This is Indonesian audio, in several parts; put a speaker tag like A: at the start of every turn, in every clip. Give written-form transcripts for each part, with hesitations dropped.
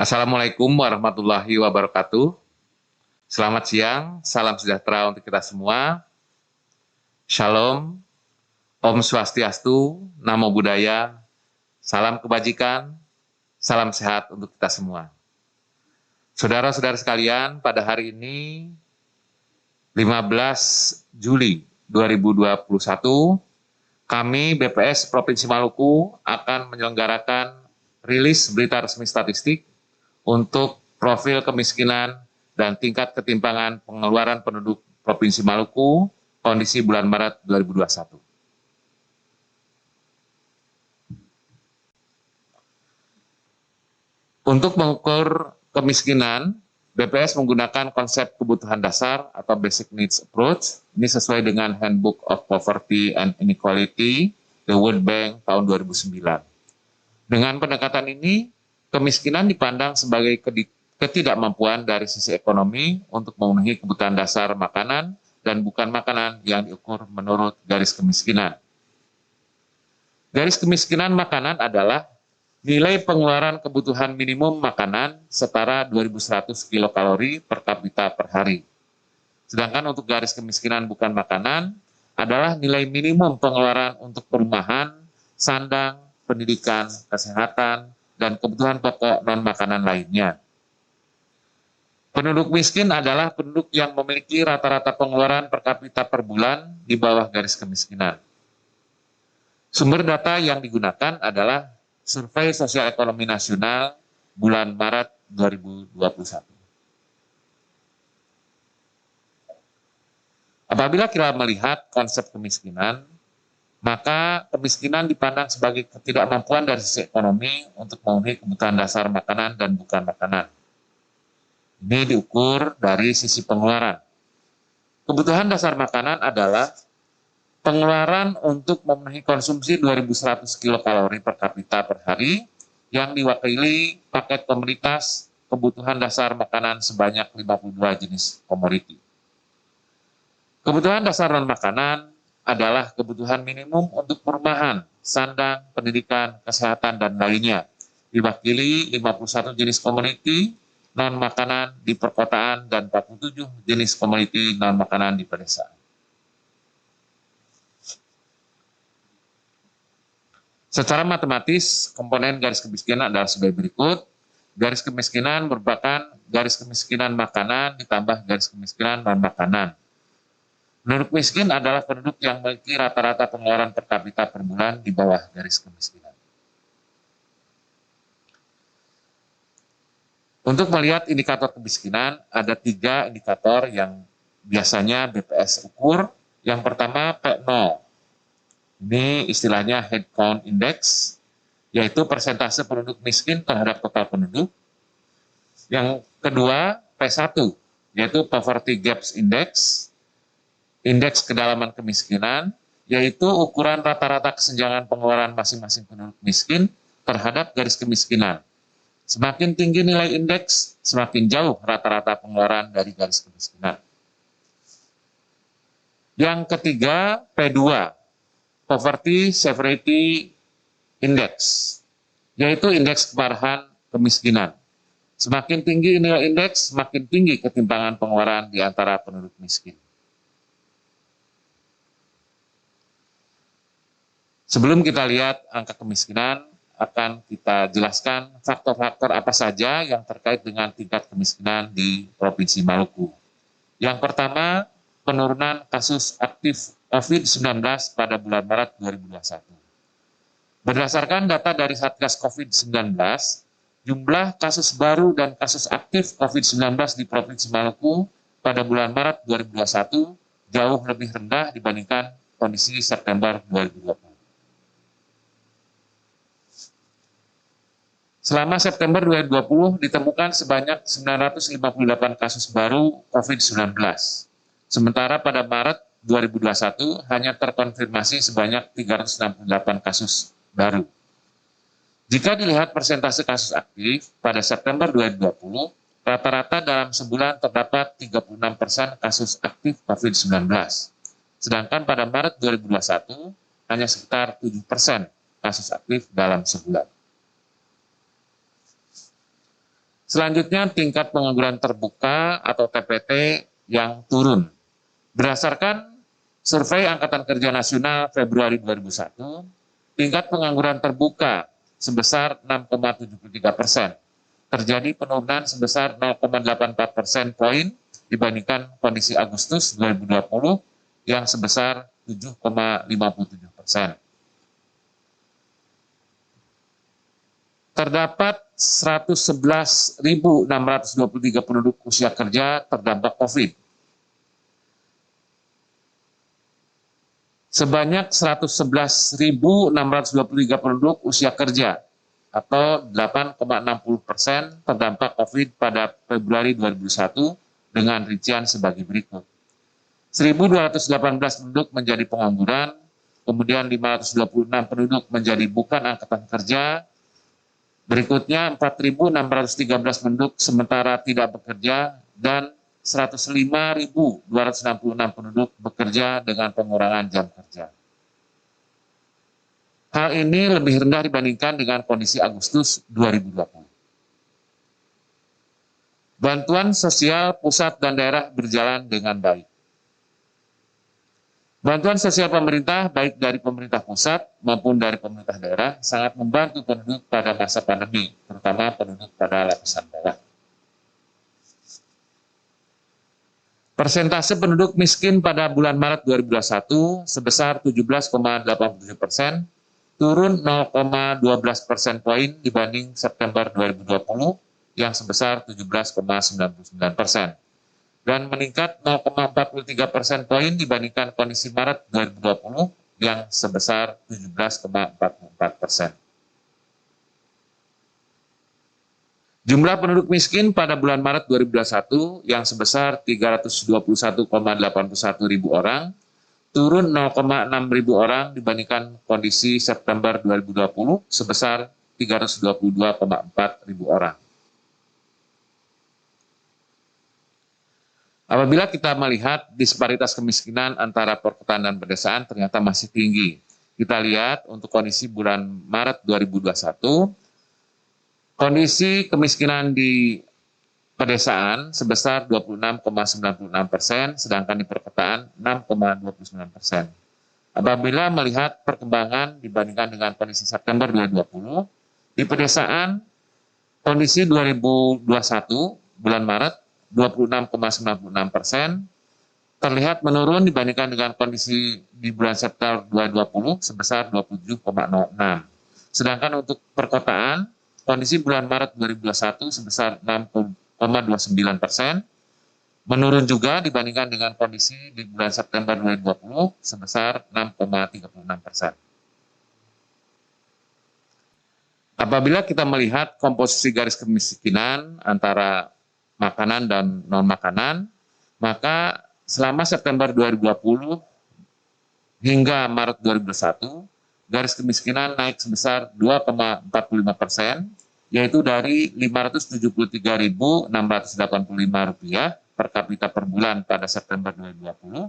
A: Assalamualaikum warahmatullahi wabarakatuh. Selamat siang, salam sejahtera untuk kita semua. Shalom, Om Swastiastu, Namo Buddhaya, salam kebajikan, salam sehat untuk kita semua. Saudara-saudara sekalian, pada hari ini 15 Juli 2021, kami BPS Provinsi Maluku akan menyelenggarakan rilis berita resmi statistik untuk profil kemiskinan dan tingkat ketimpangan pengeluaran penduduk Provinsi Maluku kondisi bulan Maret 2021. Untuk mengukur kemiskinan, BPS menggunakan konsep kebutuhan dasar atau Basic Needs Approach. Ini sesuai dengan Handbook of Poverty and Inequality, The World Bank tahun 2009. Dengan pendekatan ini, kemiskinan dipandang sebagai ketidakmampuan dari sisi ekonomi untuk memenuhi kebutuhan dasar makanan dan bukan makanan yang diukur menurut garis kemiskinan. Garis kemiskinan makanan adalah nilai pengeluaran kebutuhan minimum makanan setara 2.100 kilokalori per kapita per hari. Sedangkan untuk garis kemiskinan bukan makanan adalah nilai minimum pengeluaran untuk perumahan, sandang, pendidikan, kesehatan, dan kebutuhan pokok non-makanan lainnya. Penduduk miskin adalah penduduk yang memiliki rata-rata pengeluaran per kapita per bulan di bawah garis kemiskinan. Sumber data yang digunakan adalah Survei Sosial Ekonomi Nasional bulan Maret 2021. Apabila kita melihat konsep kemiskinan, maka kemiskinan dipandang sebagai ketidakmampuan dari sisi ekonomi untuk memenuhi kebutuhan dasar makanan dan bukan makanan. Ini diukur dari sisi pengeluaran. Kebutuhan dasar makanan adalah pengeluaran untuk memenuhi konsumsi 2.100 kilokalori per kapita per hari yang diwakili paket komoditas kebutuhan dasar makanan sebanyak 52 jenis komoditi. Kebutuhan dasar non-makanan adalah kebutuhan minimum untuk perumahan, sandang, pendidikan, kesehatan, dan lainnya. Diwakili 51 jenis komoditi non-makanan di perkotaan dan 47 jenis komoditi non-makanan di pedesaan. Secara matematis, komponen garis kemiskinan adalah sebagai berikut. Garis kemiskinan merupakan garis kemiskinan makanan ditambah garis kemiskinan non-makanan. Penduduk miskin adalah penduduk yang memiliki rata-rata pengeluaran per kapita per bulan di bawah garis kemiskinan. Untuk melihat indikator kemiskinan, ada 3 indikator yang biasanya BPS ukur. Yang pertama P0. Ini istilahnya Head Count Index, yaitu persentase penduduk miskin terhadap total penduduk. Yang kedua P1, yaitu Poverty Gaps Index, indeks kedalaman kemiskinan, yaitu ukuran rata-rata kesenjangan pengeluaran masing-masing penduduk miskin terhadap garis kemiskinan. Semakin tinggi nilai indeks, semakin jauh rata-rata pengeluaran dari garis kemiskinan. Yang ketiga, P2, Poverty Severity Index, yaitu indeks keparahan kemiskinan. Semakin tinggi nilai indeks, semakin tinggi ketimpangan pengeluaran di antara penduduk miskin. Sebelum kita lihat angka kemiskinan, akan kita jelaskan faktor-faktor apa saja yang terkait dengan tingkat kemiskinan di Provinsi Maluku. Yang pertama, penurunan kasus aktif COVID-19 pada bulan Maret 2021. Berdasarkan data dari Satgas COVID-19, jumlah kasus baru dan kasus aktif COVID-19 di Provinsi Maluku pada bulan Maret 2021 jauh lebih rendah dibandingkan kondisi September 2020. Selama September 2020 ditemukan sebanyak 958 kasus baru COVID-19. Sementara pada Maret 2021 hanya terkonfirmasi sebanyak 368 kasus baru. Jika dilihat persentase kasus aktif pada September 2020, rata-rata dalam sebulan terdapat 36% kasus aktif COVID-19. Sedangkan pada Maret 2021 hanya sekitar 7% kasus aktif dalam sebulan. Selanjutnya, tingkat pengangguran terbuka atau TPT yang turun. Berdasarkan survei Angkatan Kerja Nasional Februari 2001, tingkat pengangguran terbuka sebesar 6,73%. Terjadi penurunan sebesar 0,84 persen poin dibandingkan kondisi Agustus 2020 yang sebesar 7,57%. Terdapat 111.623 penduduk usia kerja terdampak COVID. Sebanyak 111.623 penduduk usia kerja atau 8,60% terdampak COVID pada Februari 2001 dengan rincian sebagai berikut. 1.218 penduduk menjadi pengangguran, kemudian 526 penduduk menjadi bukan angkatan kerja, berikutnya 4.613 penduduk sementara tidak bekerja, dan 105.266 penduduk bekerja dengan pengurangan jam kerja. Hal ini lebih rendah dibandingkan dengan kondisi Agustus 2020. Bantuan sosial pusat dan daerah berjalan dengan baik. Bantuan sosial pemerintah, baik dari pemerintah pusat maupun dari pemerintah daerah, sangat membantu penduduk pada masa pandemi, terutama penduduk pada lapisan bawah. Persentase penduduk miskin pada bulan Maret 2021 sebesar 17,87%, turun 0,12 persen poin dibanding September 2020 yang sebesar 17,99%. Dan meningkat 0,43 persen poin dibandingkan kondisi Maret 2020 yang sebesar 17,44%. Jumlah penduduk miskin pada bulan Maret 2021 yang sebesar 321,81 ribu orang, turun 0,6 ribu orang dibandingkan kondisi September 2020 sebesar 322,4 ribu orang. Apabila kita melihat disparitas kemiskinan antara perkotaan dan pedesaan ternyata masih tinggi. Kita lihat untuk kondisi bulan Maret 2021, kondisi kemiskinan di pedesaan sebesar 26,96%, sedangkan di perkotaan 6,29%. Apabila melihat perkembangan dibandingkan dengan kondisi September 2020, di pedesaan kondisi 2021 bulan Maret 26,96%, terlihat menurun dibandingkan dengan kondisi di bulan September 2020 sebesar 27,06. Sedangkan untuk perkotaan, kondisi bulan Maret 2021 sebesar 6,29%, menurun juga dibandingkan dengan kondisi di bulan September 2020 sebesar 6,36%. Apabila kita melihat komposisi garis kemiskinan antara makanan dan non-makanan, maka selama September 2020 hingga Maret 2021, garis kemiskinan naik sebesar 2,45%, yaitu dari Rp573.685 per kapita per bulan pada September 2020,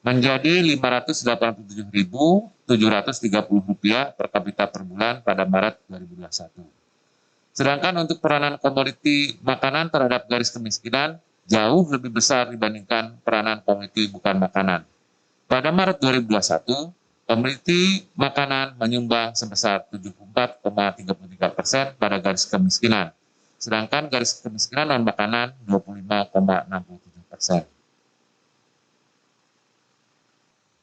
A: menjadi Rp587.730 per kapita per bulan pada Maret 2021. Sedangkan untuk peranan komoditi makanan terhadap garis kemiskinan jauh lebih besar dibandingkan peranan komoditi bukan makanan. Pada Maret 2021, komoditi makanan menyumbang sebesar 74,33% pada garis kemiskinan, sedangkan garis kemiskinan non-makanan 25,67%.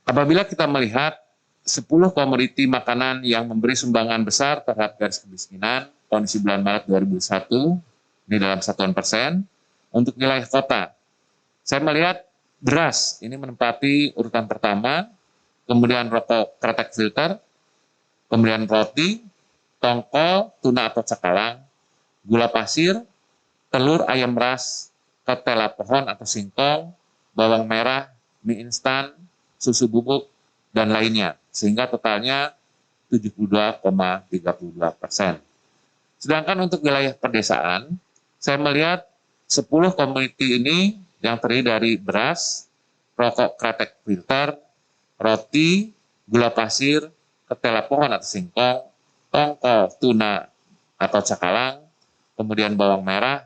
A: Apabila kita melihat 10 komoditi makanan yang memberi sumbangan besar terhadap garis kemiskinan, kondisi bulan Maret 2021, ini dalam satuan persen, untuk wilayah kota. Saya melihat beras, ini menempati urutan pertama, kemudian rokok kretek filter, kemudian roti, tongkol, tuna atau cakalang, gula pasir, telur ayam ras, ketela pohon atau singkong, bawang merah, mie instan, susu bubuk, dan lainnya, sehingga totalnya 72,32%. Sedangkan untuk wilayah pedesaan, saya melihat 10 komoditi ini yang terdiri dari beras, rokok kretek filter, roti, gula pasir, ketela pohon atau singkong, tongkol, tuna atau cakalang, kemudian bawang merah,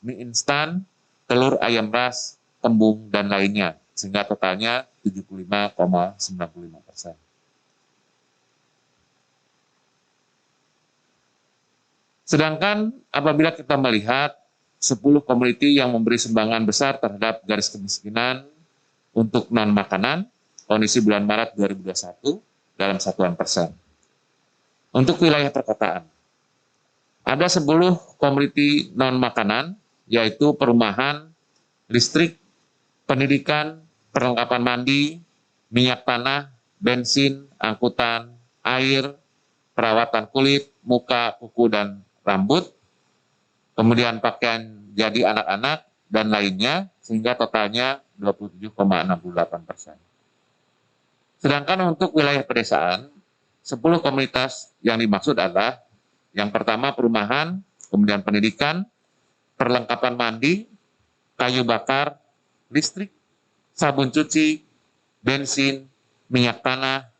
A: mie instan, telur ayam ras, kembung, dan lainnya, sehingga totalnya 75,95%. Sedangkan apabila kita melihat 10 komoditi yang memberi sumbangan besar terhadap garis kemiskinan untuk non-makanan, kondisi bulan Maret 2021 dalam satuan persen. Untuk wilayah perkotaan, ada 10 komoditi non-makanan, yaitu perumahan, listrik, pendidikan, perlengkapan mandi, minyak tanah, bensin, angkutan, air, perawatan kulit, muka, kuku, dan rambut, kemudian pakaian jadi anak-anak, dan lainnya, sehingga totalnya 27,68%. Sedangkan untuk wilayah pedesaan, 10 komunitas yang dimaksud adalah yang pertama perumahan, kemudian pendidikan, perlengkapan mandi, kayu bakar, listrik, sabun cuci, bensin, minyak tanah,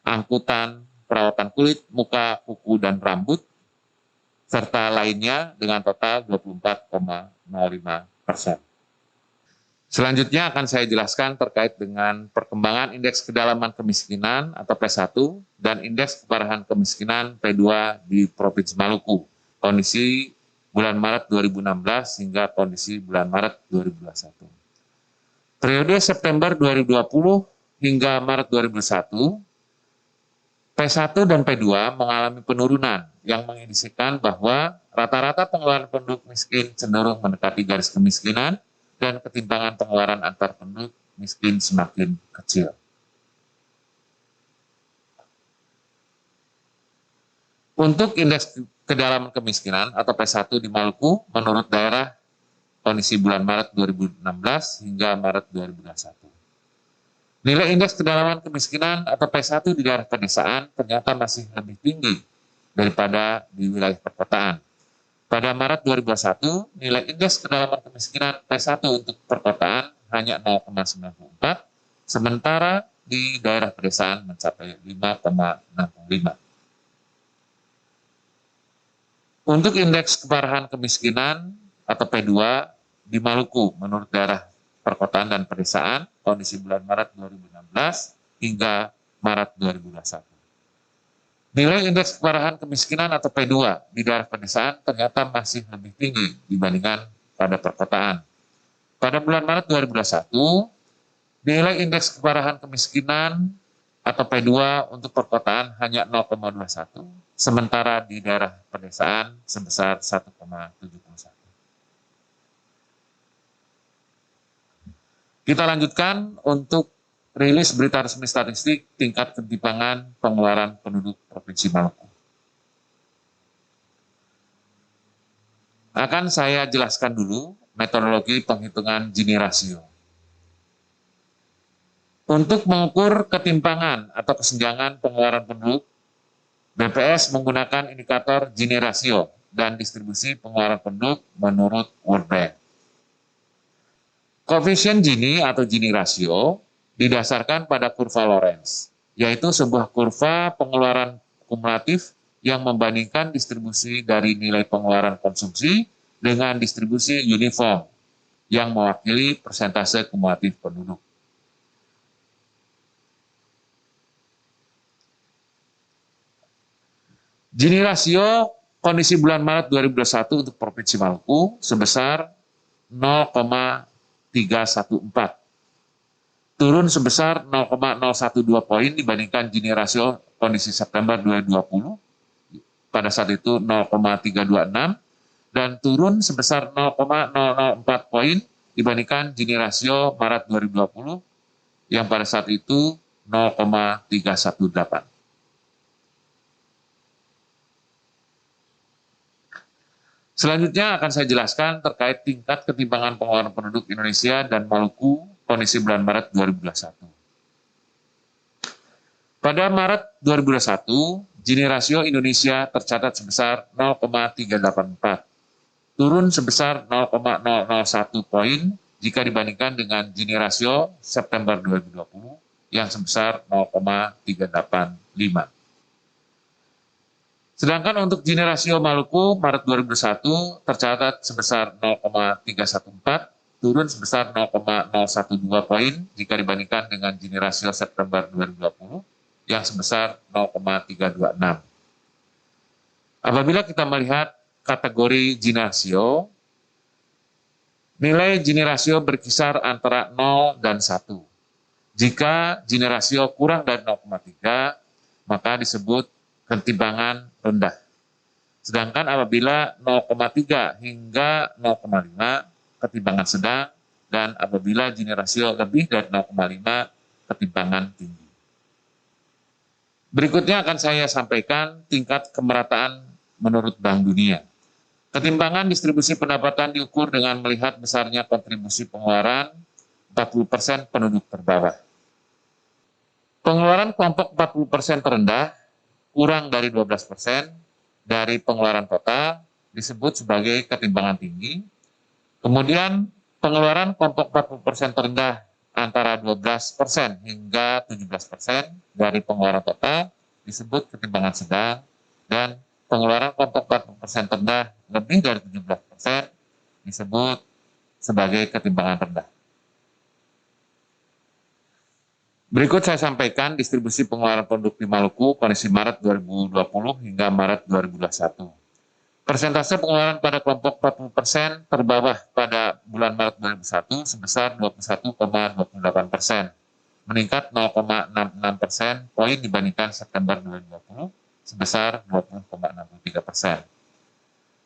A: angkutan, perawatan kulit, muka, kuku, dan rambut, serta lainnya dengan total 24,05%. Selanjutnya akan saya jelaskan terkait dengan perkembangan indeks kedalaman kemiskinan atau P1 dan indeks keparahan kemiskinan P2 di Provinsi Maluku, kondisi bulan Maret 2016 hingga kondisi bulan Maret 2021. Periode September 2020 hingga Maret 2021, P1 dan P2 mengalami penurunan yang mengindikasikan bahwa rata-rata pengeluaran penduduk miskin cenderung mendekati garis kemiskinan dan ketimpangan pengeluaran antar penduduk miskin semakin kecil. Untuk indeks kedalaman kemiskinan atau P1 di Maluku menurut daerah kondisi bulan Maret 2016 hingga Maret 2021. Nilai indeks kedalaman kemiskinan atau P1 di daerah pedesaan ternyata masih lebih tinggi daripada di wilayah perkotaan. Pada Maret 2021, nilai indeks kedalaman kemiskinan P1 untuk perkotaan hanya 0,94, sementara di daerah pedesaan mencapai 5,65. Untuk indeks keparahan kemiskinan atau P2 di Maluku menurut daerah perkotaan dan pedesaan, kondisi bulan Maret 2016 hingga Maret 2021. Nilai indeks keparahan kemiskinan atau P2 di daerah pedesaan ternyata masih lebih tinggi dibandingkan pada perkotaan. Pada bulan Maret 2021, nilai indeks keparahan kemiskinan atau P2 untuk perkotaan hanya 0,21, sementara di daerah pedesaan sebesar 1,71. Kita lanjutkan untuk rilis berita resmi statistik tingkat ketimpangan pengeluaran penduduk Provinsi Maluku. Akan saya jelaskan dulu metodologi penghitungan Gini rasio. Untuk mengukur ketimpangan atau kesenjangan pengeluaran penduduk, BPS menggunakan indikator Gini rasio dan distribusi pengeluaran penduduk menurut World Bank. Koefisien Gini atau Gini rasio didasarkan pada kurva Lorenz, yaitu sebuah kurva pengeluaran kumulatif yang membandingkan distribusi dari nilai pengeluaran konsumsi dengan distribusi uniform yang mewakili persentase kumulatif penduduk. Gini rasio kondisi bulan Maret 2021 untuk Provinsi Maluku sebesar 0,314. Turun sebesar 0,012 poin dibandingkan Gini rasio kondisi September 2020, pada saat itu 0,326, dan turun sebesar 0,004 poin dibandingkan Gini rasio Maret 2020 yang pada saat itu 0,318. Selanjutnya akan saya jelaskan terkait tingkat ketimpangan pengeluaran penduduk Indonesia dan Maluku kondisi bulan Maret 2021. Pada Maret 2021, Gini rasio Indonesia tercatat sebesar 0,384, turun sebesar 0,001 poin jika dibandingkan dengan Gini rasio September 2020 yang sebesar 0,385. Sedangkan untuk Gini rasio Maluku Maret 2021 tercatat sebesar 0,314, turun sebesar 0,012 poin jika dibandingkan dengan Gini rasio September 2020 yang sebesar 0,326. Apabila kita melihat kategori Gini rasio, nilai Gini rasio berkisar antara 0 dan 1. Jika Gini rasio kurang dari 0,3, maka disebut ketimbangan rendah. Sedangkan apabila 0,3 hingga 0,5, ketimbangan sedang, dan apabila Gini rasio lebih dari 0,5, ketimbangan tinggi. Berikutnya akan saya sampaikan tingkat kemerataan menurut Bank Dunia. Ketimbangan distribusi pendapatan diukur dengan melihat besarnya kontribusi pengeluaran 40% penduduk terbawah. Pengeluaran kelompok 40% terendah kurang dari 12% dari pengeluaran total disebut sebagai ketimbangan tinggi. Kemudian pengeluaran kelompok 40% terendah antara 12% hingga 17% dari pengeluaran total disebut ketimbangan sedang, dan pengeluaran kelompok 40% terendah lebih dari 17% disebut sebagai ketimbangan rendah. Berikut saya sampaikan distribusi pengeluaran produk di Maluku kondisi Maret 2020 hingga Maret 2021. Persentase pengeluaran pada kelompok 40% terbawah pada bulan Maret 2001 sebesar 21,28%, meningkat 0,66% poin dibandingkan September 2020 sebesar 20,63%.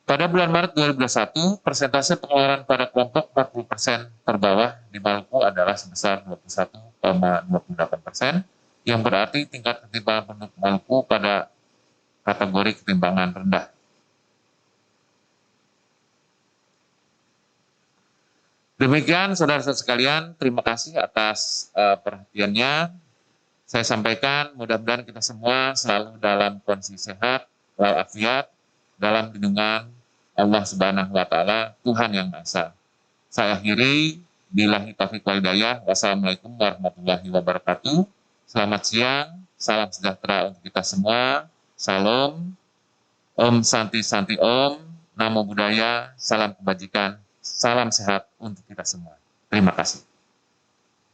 A: Pada bulan Maret 2021, persentase pengeluaran pada kelompok 40% terbawah di Maluku adalah sebesar 21,28%, yang berarti tingkat ketimbangan penduduk Maluku pada kategori ketimbangan rendah. Demikian saudara-saudara sekalian, terima kasih atas perhatiannya. Saya sampaikan mudah-mudahan kita semua selalu dalam kondisi sehat, walafiat, dalam lindungan Allah Subhanahu wa Ta'ala, Tuhan yang Maha Esa. Saya akhiri, billahi taufiq wal hidayah. Wassalamualaikum warahmatullahi wabarakatuh. Selamat siang, salam sejahtera untuk kita semua. Salam, Om Santi Santi Om, Namo Buddhaya, salam kebajikan, salam sehat untuk kita semua. Terima kasih.